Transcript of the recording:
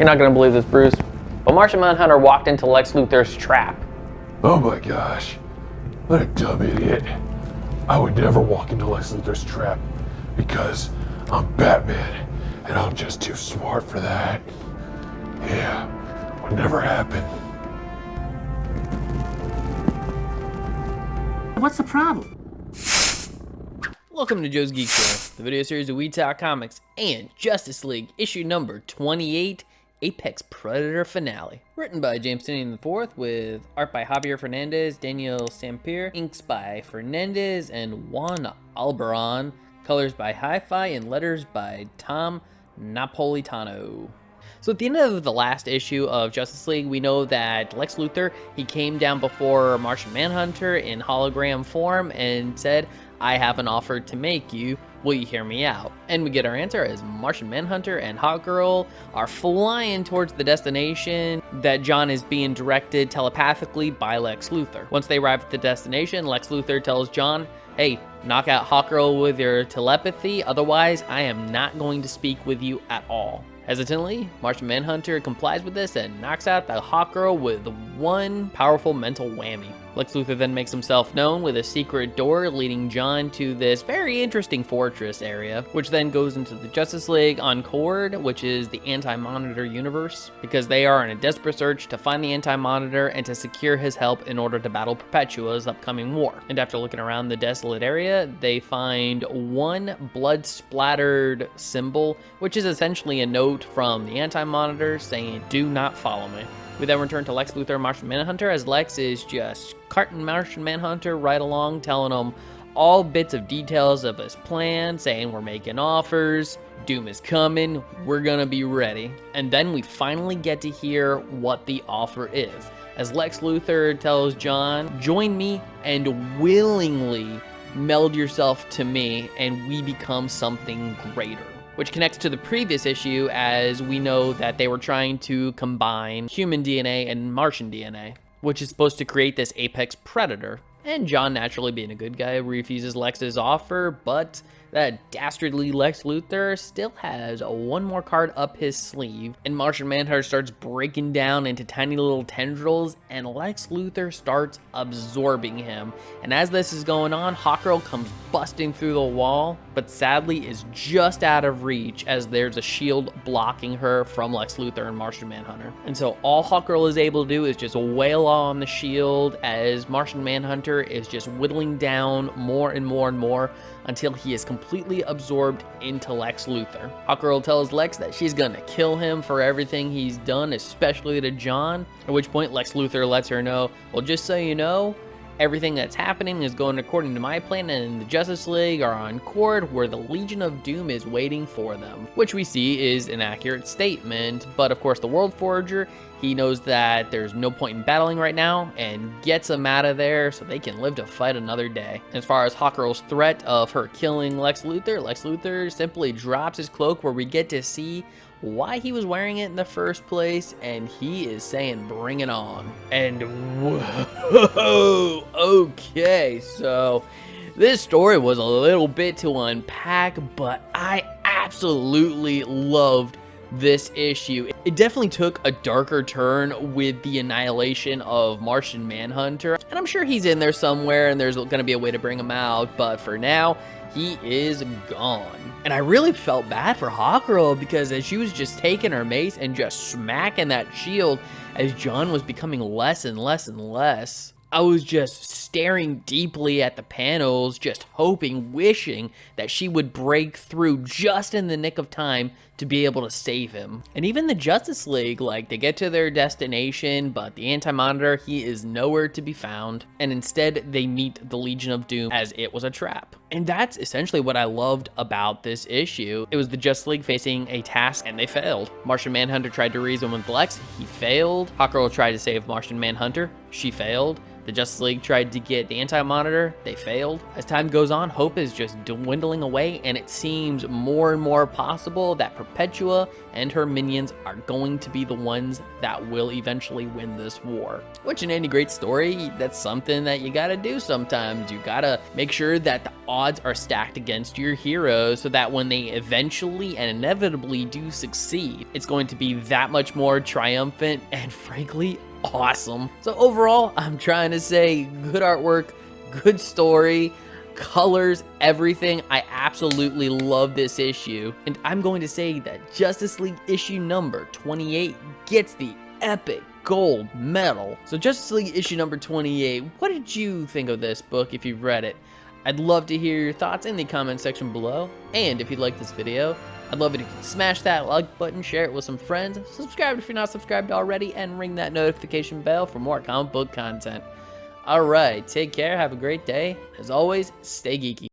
You're not gonna believe this, Bruce, but Martian Manhunter walked into Lex Luthor's trap. Oh my gosh, what a dumb idiot. I would never walk into Lex Luthor's trap because I'm Batman and I'm just too smart for that. Yeah, would never happen. What's the problem? Welcome to Joe's Geek Show, the video series where we talk comics and Justice League issue number 28, Apex Predator Finale. Written by James Tynion IV with art by Javier Fernandez, Daniel Sampier, inks by Fernandez and Juan Albaran, colors by Hi-Fi, and letters by Tom Napolitano. So at the end of the last issue of Justice League, we know that Lex Luthor, he came down before Martian Manhunter in hologram form and said, I have an offer to make you, will you hear me out? And we get our answer as Martian Manhunter and Hawkgirl are flying towards the destination that John is being directed telepathically by Lex Luthor. Once they arrive at the destination, Lex Luthor tells John, hey, knock out Hawkgirl with your telepathy, otherwise I am not going to speak with you at all. Hesitantly, Martian Manhunter complies with this and knocks out the Hawkgirl with one powerful mental whammy. Lex Luthor then makes himself known with a secret door leading John to this very interesting fortress area, which then goes into the Justice League Uncored, which is the Anti-Monitor universe, because they are in a desperate search to find the Anti-Monitor and to secure his help in order to battle Perpetua's upcoming war. And after looking around the desolate area, they find one blood-splattered symbol, which is essentially a note from the Anti-Monitor saying, do not follow me. We then return to Lex Luthor and Martian Manhunter as Lex is just carting Martian Manhunter right along, telling him all bits of details of his plan, saying we're making offers, doom is coming, we're gonna be ready. And then we finally get to hear what the offer is, as Lex Luthor tells John, join me and willingly meld yourself to me and we become something greater. Which connects to the previous issue, as we know that they were trying to combine human DNA and Martian DNA, which is supposed to create this apex predator. And John, naturally being a good guy, refuses Lex's offer, but that dastardly Lex Luthor still has one more card up his sleeve, and Martian Manhunter starts breaking down into tiny little tendrils, and Lex Luthor starts absorbing him. And as this is going on, Hawkgirl comes busting through the wall, but sadly is just out of reach as there's a shield blocking her from Lex Luthor and Martian Manhunter. And so all Hawkgirl is able to do is just wail on the shield as Martian Manhunter is just whittling down more and more and more until he is completely absorbed into Lex Luthor. Hawkgirl tells Lex that she's gonna kill him for everything he's done, especially to John, at which point Lex Luthor lets her know, well, just so you know, everything that's happening is going according to my plan, and the Justice League are on court where the Legion of Doom is waiting for them, which we see is an accurate statement. But of course, the World Forger, he knows that there's no point in battling right now and gets them out of there so they can live to fight another day. As far as Hawkgirl's threat of her killing Lex Luthor simply drops his cloak where we get to see why he was wearing it in the first place, and he is saying bring it on. And whoa, okay, so this story was a little bit to unpack, but I absolutely loved this issue. It definitely took a darker turn with the annihilation of Martian Manhunter, and I'm sure he's in there somewhere and there's gonna be a way to bring him out, but for now, he is gone. And I really felt bad for Hawkgirl because as she was just taking her mace and just smacking that shield as John was becoming less and less and less, I was just staring deeply at the panels, just hoping, wishing that she would break through just in the nick of time to be able to save him. And even the Justice League, like, they get to their destination, but the Anti-Monitor, he is nowhere to be found, and instead they meet the Legion of Doom as it was a trap. And that's essentially what I loved about this issue. It was the Justice League facing a task, and they failed. Martian Manhunter tried to reason with Lex, he failed. Hawkgirl tried to save Martian Manhunter, she failed. The Justice League tried to get the Anti-Monitor, they failed. As time goes on, hope is just dwindling away, and it seems more and more possible that Perpetua and her minions are going to be the ones that will eventually win this war. Which in any great story, that's something that you gotta do sometimes. You gotta make sure that the odds are stacked against your heroes so that when they eventually and inevitably do succeed, it's going to be that much more triumphant and frankly awesome. So overall, I'm trying to say good artwork, good story, colors, everything. I absolutely love this issue, and I'm going to say that Justice League issue number 28 gets the epic gold medal. So Justice League issue number 28, what did you think of this book if you've read it? I'd love to hear your thoughts in the comment section below, and if you like this video, I'd love it if you could smash that like button, share it with some friends, subscribe if you're not subscribed already, and ring that notification bell for more comic book content. Alright, take care, have a great day. As always, stay geeky.